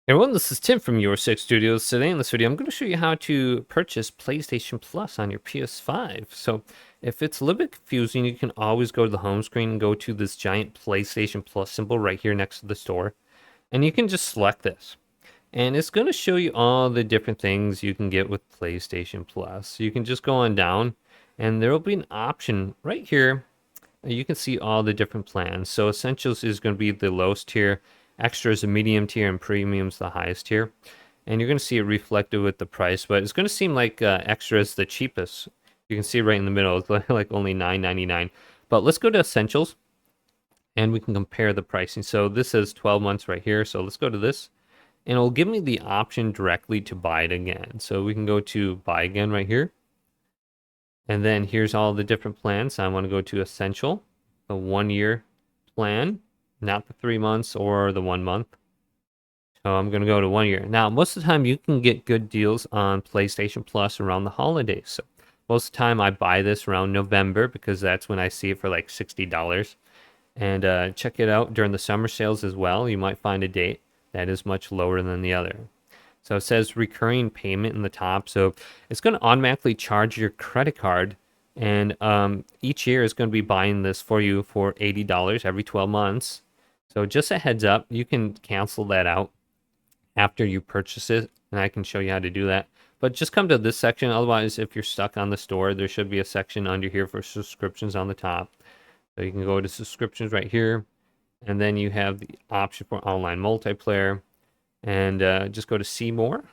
Hey everyone, this is Tim from Your Six Studios. Today in this video, I'm going to show you how to purchase PlayStation Plus on your PS5. So if it's a little bit confusing, you can always go to the home screen and go to this giant PlayStation Plus symbol right here next to the store. And you can just select this. And it's going to show you all the different things you can get with PlayStation Plus. You can just go on down and there will be an option right here. You can see all the different plans. So Essentials is going to be the lowest tier. Extra is the medium tier, and Premium is the highest tier. And you're going to see it reflected with the price, but it's going to seem like Extra is the cheapest. You can see right in the middle, it's like only $9.99. But let's go to Essentials, and we can compare the pricing. So this says 12 months right here. So let's go to this, and it'll give me the option directly to buy it again. So we can go to Buy Again right here. And then here's all the different plans. I want to go to Essential, the 1 year plan, not the 3 months or the 1 month. So I'm going to go to 1 year. Now, most of the time you can get good deals on PlayStation Plus around the holidays. So most of the time I buy this around November because that's when I see it for like $60. And check it out during the summer sales as well. You might find a date that is much lower than the other. So it says recurring payment in the top. So it's going to automatically charge your credit card. And each year is going to be buying this for you for $80 every 12 months. So just a heads up, you can cancel that out after you purchase it. And I can show you how to do that. But just come to this section. Otherwise, if you're stuck on the store, there should be a section under here for subscriptions on the top. So you can go to subscriptions right here. And then you have the option for online multiplayer. And just go to see more,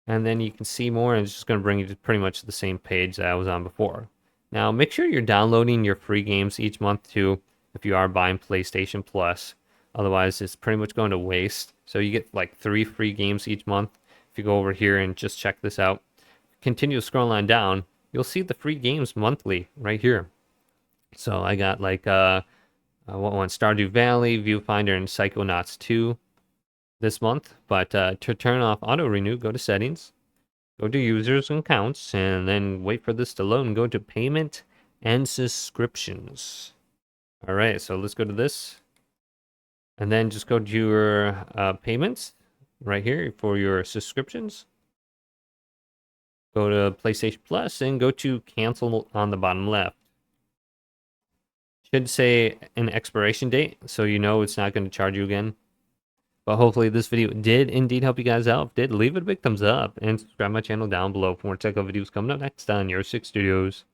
and then you can see more, and it's just going to bring you to pretty much the same page that I was on before. Now make sure you're downloading your free games each month too if you are buying PlayStation Plus. Otherwise it's pretty much going to waste. So you get like 3 free games each month. If you go over here and just check this out, continue scrolling down, you'll see the free games monthly right here. So I got like what one, Stardew Valley, Viewfinder, and Psychonauts 2 this month. But to turn off auto renew, go to settings, go to users and accounts, and then wait for this to load and go to payment and subscriptions. All right, so let's go to this, and then just go to your payments right here for your subscriptions. Go to PlayStation Plus and go to cancel on the bottom left. Should say an expiration date, so you know it's not going to charge you again. But hopefully this video did indeed help you guys out. If it did, leave it a big thumbs up and subscribe my channel down below for more tech videos coming up next on Your Six Studios.